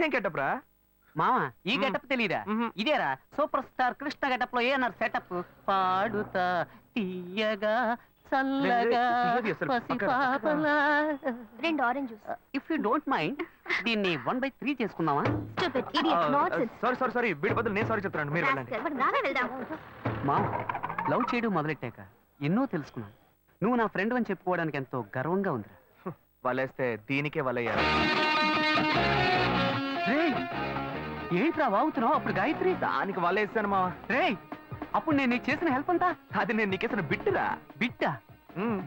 ఇదేం గెటప్ రా మామ? ఈ గెటప్ తెలీదా? ఇదేరా సూపర్ స్టార్ కృష్ణ గెటప్ లో ఏమన్నారు సెటప్. పాడుతా తీయగా చల్లగా పసిపాపలా. 2 orange juice. If you don't mind దీన్ని 1/3 చేసుకుందామా? Stupid idiot nonsense. సారీ వీడి బదులు నేను సారీ చెప్తాను, మీరు వెళ్ళండి. నానే వెళ్దాం. మామ, లవ్ చేయడం మొదలెట్టాక ఎన్నో తెలుసుకున్నాను. నువ్వు నా ఫ్రెండ్ అని చెప్పుకోవడానికి ఎంతో గర్వంగా ఉందిరా. వలేస్తే దీనికే వలయ్యారు. ఏంట్రా వాగుతున్నావు? అప్పుడు గాయత్రి దానికి వలేస్తాను మా. రే, అప్పుడు నేను నీకు చేసిన హెల్ప్ అంతా అది నేను నీకేసిన బిట్టురా. బిట్టా?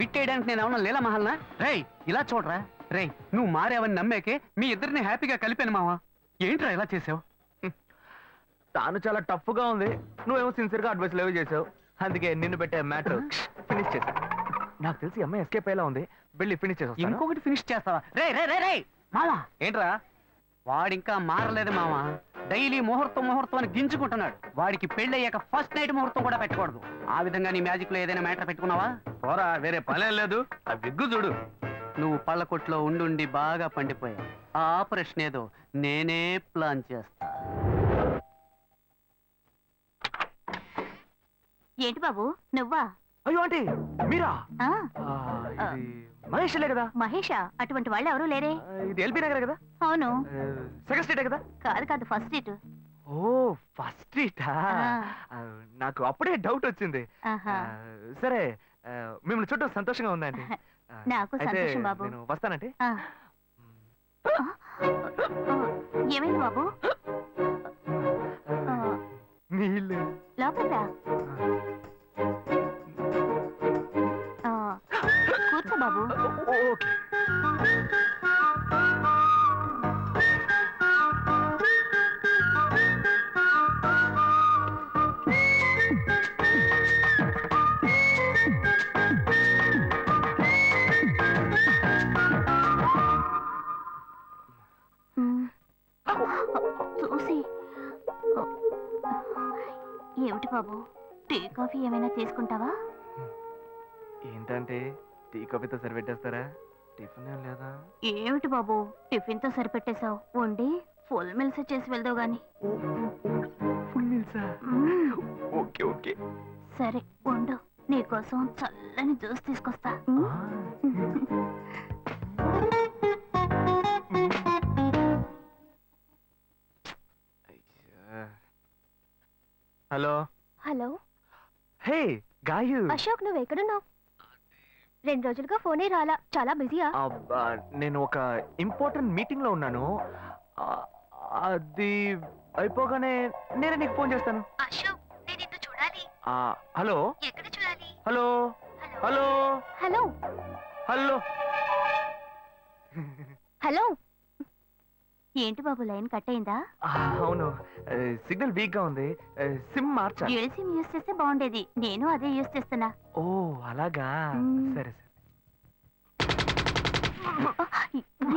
బిట్టేయడానికి నేను ఏమన్నా లీలా మహల్నా? రేయ్ ఇలా చూడరా. రేయ్, నువ్వు మారేవని నమ్మేకే మీ ఇద్దరిని హ్యాపీగా కలిపాను మావా. ఏంట్రా ఇలా చేసావు? తాను చాలా టఫ్ గా ఉంది, నువ్వేమో సిన్సియర్ గా అడ్వైస్ లేవు చేసావు. అందుకే నిన్ను పెట్టే మ్యాటర్ ఫినిష్ చేసా. నాకు తెలిసి అమ్మాయి ఎస్కేప్ అయ్యేలా ఉంది, వెళ్ళి ఫినిష్ చేసా. ఇంకొకటి ఫినిష్ చేస్తావా? రే రే రే రే మావా. ఏంట్రా? వాడింకా మారలేదు మావా. డైలీ ముహూర్తం అని గింజుకుంటున్నాడు. వాడికి పెళ్ళయ్యాక ఫస్ట్ నైట్ ముహూర్తం కూడా పెట్టకూడదు. ఆ విధంగా నీ మ్యాజిక్ లో ఏదైనా మ్యాటర్ పెట్టుకున్నావా? పోరా, వేరే పనే లేదు. ఆ విగ్గు చూడు. నువ్వు పళ్ళ కొట్లో ఉండి బాగా పండిపోయావు. ఆ ఆపరేషన్ ఏదో నేనే ప్లాన్ చేస్తా. ఏంటి బాబు నువ్వా? అయ్యో ఆంటీ మీరా? మహేష్లే కదా? మహేషా? అటువంటి వాళ్ళు ఎవరు లేరే. ఇది ఎల్బీ నగర్ కదా? అవును. సెకండ్ స్ట్రీట్ కదా? కాదు ఫస్ట్ స్ట్రీట్. ఓ ఫస్ట్ స్ట్రీటా? నాకు అప్పుడే డౌట్ వచ్చింది. సరే, మిమ్మల్ని చుట్టూ సంతోషంగా ఉందండి. నాకు సంతోషం బాబు. నేను వస్తానండి. ఏమైంది బాబు? నీళ్ళు లోపలికి రా. కూర్చో బాబు. ఓకే. చూసి ఏమిటి బాబు, టీ కాఫీ ఏమైనా తీసుకుంటావా? ఏంటంటే టీ కాఫీతో సరిపెట్టేస్తారా? టిఫిన్ ఏం లేదా? ఏమిటి బాబు టిఫిన్ తో సరిపెట్టేశావు? వండి ఫుల్ మిల్స్ చేసి వెళ్దావు గాని. ఫుల్ మిల్సా? Okay okay. సరే వండు, నీకోసం చల్లని జ్యూస్ తీసుకొస్తా. హలో. హలో. హే గాయు. అశోక్, నువ్వు ఎక్కడున్నావు? 2 రోజులుగా ఫోనే రాలా, చాలా బిజీయా? నేను ఒక ఇంపార్టెంట్ మీటింగ్ లో ఉన్నాను. అది అయిపోగానే నేనే నీకు ఫోన్ చేస్తాను. అశోక్, నేను నిన్ను చూడాలి. హలో. ఎక్కడ చూడాలి? Hello hello hello hello hello. ఏంటి బాబు లైన్ కట్ అయిందా? అవును, సిగ్నల్ వీక్ గా ఉంది. సిమ్ మార్చా. డ్యూయల్ సిమ్ యూస్ చేస్తే బాగుండేది. నేను అదే యూస్ చేస్తున్నా. ఓ అలాగా. సరే సరే.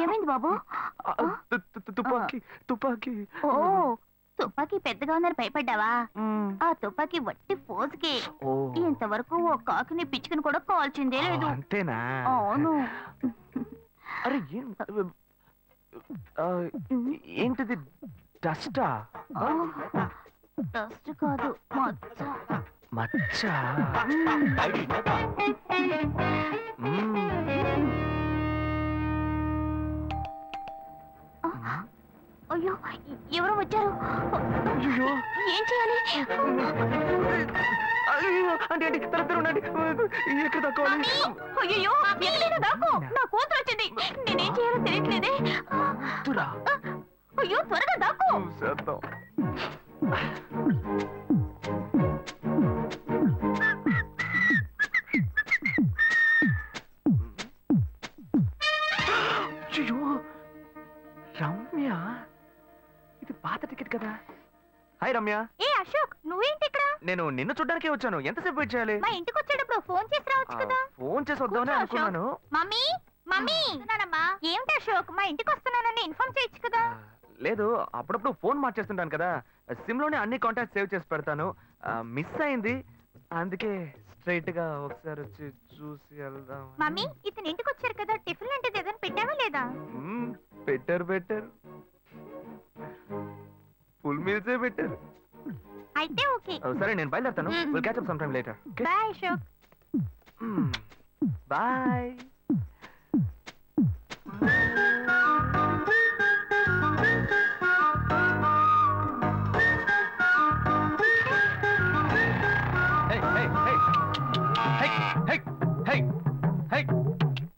ఏమైంది బాబు? తుపాకీ తుపాకీ. ఓ తుపాకీ పెద్దగా ఉందని భయపడ్డావా? ఆ తుపాకీ వట్టి ఫోజుకే. ఇంతవరకు ఓ కాకిని పిచ్చుకుని కూడా కాల్చిందే లేదు. అంతేనా? అవును. అరే ఏంటిది? డస్టా? డస్ట్ కాదు, మచ్చ. మచ్చ? అయ్యో ఎవరో వచ్చారు. ఏం చేయాలి? అంటే ఉండండి, ఎక్కడ తక్కువాలి? అయ్యో ఎక్కడైనా దాక్కో, నా కూతురు వచ్చింది. నేనేం చేయాలో తెలియట్లేదే. అయ్యో త్వరగా దాక్కో. రమ్య, ఇది పాత టికెట్ కదా? హాయ్ రమ్య. ఏ అశోక్, నువ్వేంటి ఇక్కడ? నేను నిన్ను చూడ్డానికే వచ్చాను. ఎంతసేపు వెయిట్ చేయాలి? మా ఇంటికి వచ్చేటప్పుడు ఫోన్ చేసి రావచ్చు కదా. ఫోన్ చేసి వద్దామని అనుకున్నాను. మమ్మీ మమ్మీ, ఏమిటి అశోక్, మా ఇంటికి వస్తున్నానని ఇన్ఫార్మ్ చేయొచ్చు కదా. లేదు, అప్పుడప్పుడు ఫోన్ మార్చేస్తుంటాను కదా, సిమ్ లోనే అన్ని కాంటాక్ట్ సేవ్ చేసి పెడతాను. మిస్ అయింది, అందుకే స్ట్రైట్ గా ఒకసారి వచ్చి చూసి వెళ్దాం. మమ్మీ, ఇతను ఇంటికి వచ్చారు కదా, టిఫిన్ లాంటిది ఏదైనా పెట్టావా లేదా? Better better. ఫుల్ మీల్సే పెట్టారు. అయితే ఓకే. సరే నేను బయలుదేరుతాను. Will catch up some time later. Bye Ashok. Bye.